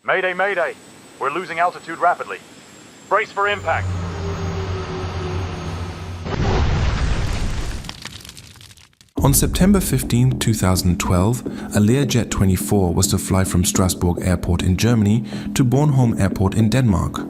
Mayday, mayday. We're losing altitude rapidly. Brace for impact. On September 15, 2012, a Learjet 24 was to fly from Strasbourg Airport in Germany to Bornholm Airport in Denmark.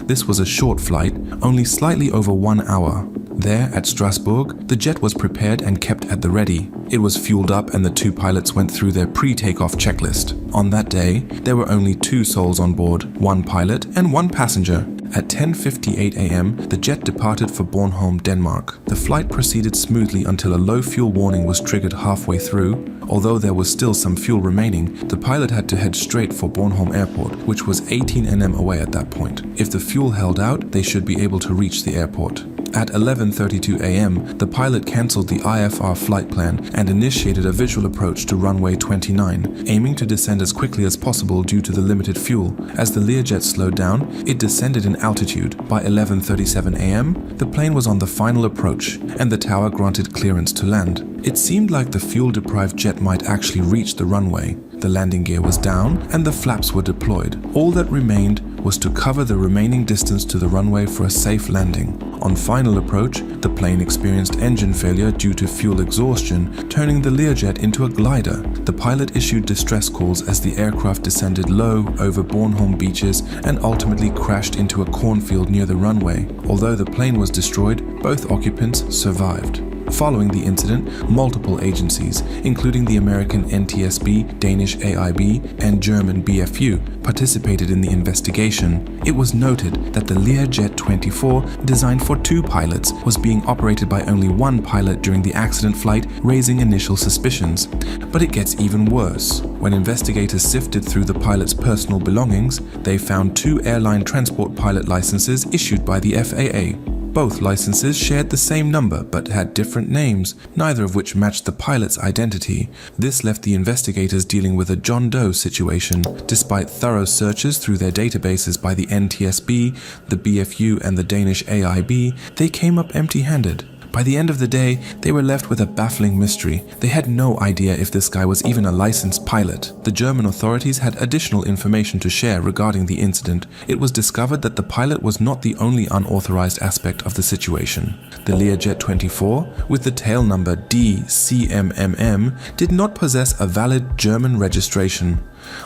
This was a short flight, only slightly over 1 hour. There, at Strasbourg, the jet was prepared and kept at the ready. It was fueled up and the two pilots went through their pre-takeoff checklist. On that day, there were only two souls on board, one pilot and one passenger. At 10:58 a.m., the jet departed for Bornholm, Denmark. The flight proceeded smoothly until a low fuel warning was triggered halfway through. Although there was still some fuel remaining, the pilot had to head straight for Bornholm Airport, which was 18 nm away at that point. If the fuel held out, they should be able to reach the airport. At 11:32 a.m., the pilot cancelled the IFR flight plan and initiated a visual approach to runway 29, aiming to descend as quickly as possible due to the limited fuel. As the Learjet slowed down, it descended in altitude. By 11:37 a.m., the plane was on the final approach, and the tower granted clearance to land. It seemed like the fuel-deprived jet might actually reach the runway. The landing gear was down, and the flaps were deployed. All that remained was to cover the remaining distance to the runway for a safe landing. On final approach, the plane experienced engine failure due to fuel exhaustion, turning the Learjet into a glider. The pilot issued distress calls as the aircraft descended low over Bornholm beaches and ultimately crashed into a cornfield near the runway. Although the plane was destroyed, both occupants survived. Following the incident, multiple agencies, including the American NTSB, Danish AIB, and German BFU, participated in the investigation. It was noted that the Learjet 24, designed for two pilots, was being operated by only one pilot during the accident flight, raising initial suspicions. But it gets even worse. When investigators sifted through the pilot's personal belongings, they found two airline transport pilot licenses issued by the FAA. Both licenses shared the same number but had different names, neither of which matched the pilot's identity. This left the investigators dealing with a John Doe situation. Despite thorough searches through their databases by the NTSB, the BFU and the Danish AIB, they came up empty-handed. By the end of the day, they were left with a baffling mystery. They had no idea if this guy was even a licensed pilot. The German authorities had additional information to share regarding the incident. It was discovered that the pilot was not the only unauthorized aspect of the situation. The Learjet 24, with the tail number D-CMMM, did not possess a valid German registration.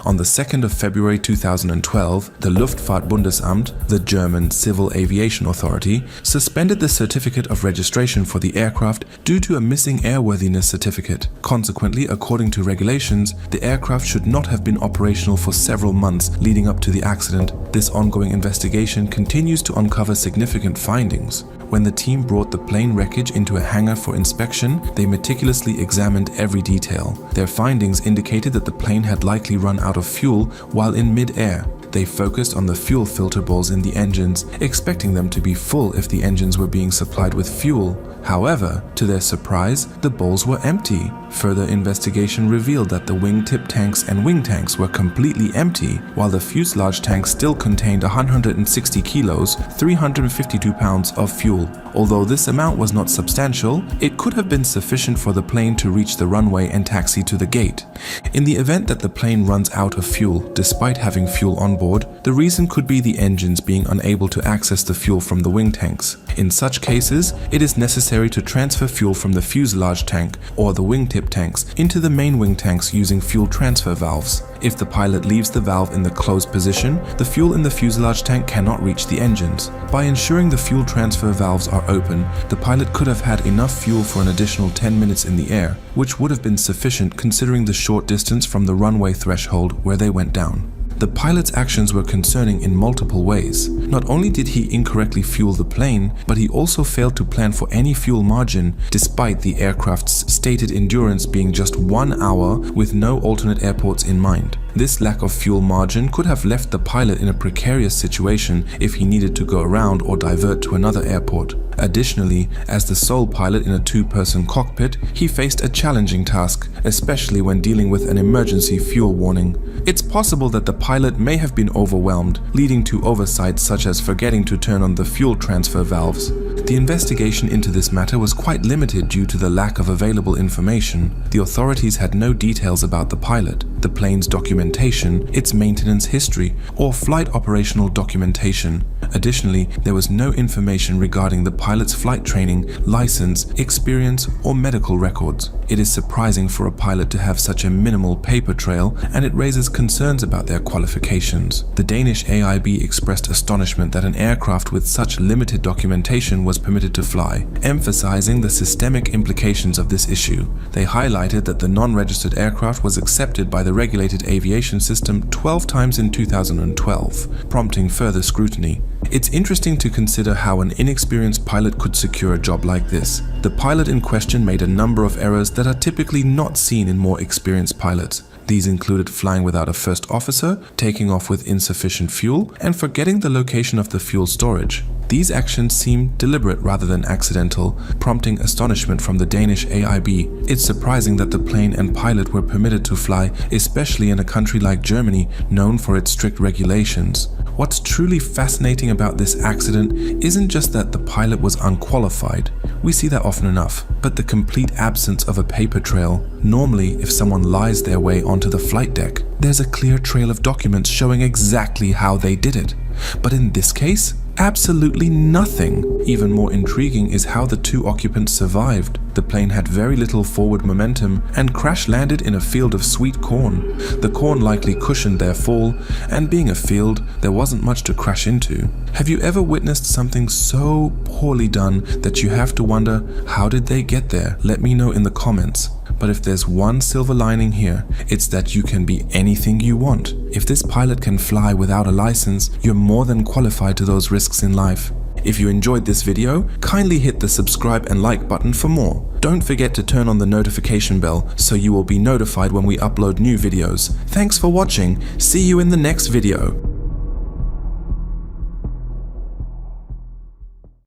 On the 2nd of February 2012, the Luftfahrtbundesamt, the German Civil Aviation Authority, suspended the certificate of registration for the aircraft due to a missing airworthiness certificate. Consequently, according to regulations, the aircraft should not have been operational for several months leading up to the accident. This ongoing investigation continues to uncover significant findings. When the team brought the plane wreckage into a hangar for inspection, they meticulously examined every detail. Their findings indicated that the plane had likely run out of fuel while in mid-air. They focused on the fuel filter balls in the engines, expecting them to be full if the engines were being supplied with fuel. However, to their surprise, the balls were empty. Further investigation revealed that the wingtip tanks and wing tanks were completely empty, while the fuselage tank still contained 160 kilos, 352 pounds of fuel. Although this amount was not substantial, it could have been sufficient for the plane to reach the runway and taxi to the gate. In the event that the plane runs out of fuel, despite having fuel on board, the reason could be the engines being unable to access the fuel from the wing tanks. In such cases, it is necessary to transfer fuel from the fuselage tank or the wingtip tanks into the main wing tanks using fuel transfer valves. If the pilot leaves the valve in the closed position, the fuel in the fuselage tank cannot reach the engines. By ensuring the fuel transfer valves are open, the pilot could have had enough fuel for an additional 10 minutes in the air, which would have been sufficient considering the short distance from the runway threshold where they went down. The pilot's actions were concerning in multiple ways. Not only did he incorrectly fuel the plane, but he also failed to plan for any fuel margin, despite the aircraft's stated endurance being just 1 hour with no alternate airports in mind. This lack of fuel margin could have left the pilot in a precarious situation if he needed to go around or divert to another airport. Additionally, as the sole pilot in a two-person cockpit, he faced a challenging task, especially when dealing with an emergency fuel warning. It's possible that the pilot may have been overwhelmed, leading to oversights such as forgetting to turn on the fuel transfer valves. The investigation into this matter was quite limited due to the lack of available information. The authorities had no details about the pilot, the plane's documentation, its maintenance history, or flight operational documentation. Additionally, there was no information regarding the pilot's flight training, license, experience, or medical records. It is surprising for a pilot to have such a minimal paper trail, and it raises concerns about their qualifications. The Danish AIB expressed astonishment that an aircraft with such limited documentation was permitted to fly, emphasizing the systemic implications of this issue. They highlighted that the non-registered aircraft was accepted by the regulated aviation system 12 times in 2012, prompting further scrutiny. It's interesting to consider how an inexperienced pilot could secure a job like this. The pilot in question made a number of errors that are typically not seen in more experienced pilots. These included flying without a first officer, taking off with insufficient fuel, and forgetting the location of the fuel storage. These actions seem deliberate rather than accidental, prompting astonishment from the Danish AIB. It's surprising that the plane and pilot were permitted to fly, especially in a country like Germany, known for its strict regulations. What's truly fascinating about this accident isn't just that the pilot was unqualified. We see that often enough, but the complete absence of a paper trail. Normally, if someone lies their way onto the flight deck, there's a clear trail of documents showing exactly how they did it. But in this case, absolutely nothing. Even more intriguing is how the two occupants survived. The plane had very little forward momentum and crash landed in a field of sweet corn. The corn likely cushioned their fall, and being a field, there wasn't much to crash into. Have you ever witnessed something so poorly done that you have to wonder, how did they get there? Let me know in the comments. But if there's one silver lining here, it's that you can be anything you want. If this pilot can fly without a license, you're more than qualified to those risks in life. If you enjoyed this video, kindly hit the subscribe and like button for more. Don't forget to turn on the notification bell so you will be notified when we upload new videos. Thanks for watching. See you in the next video.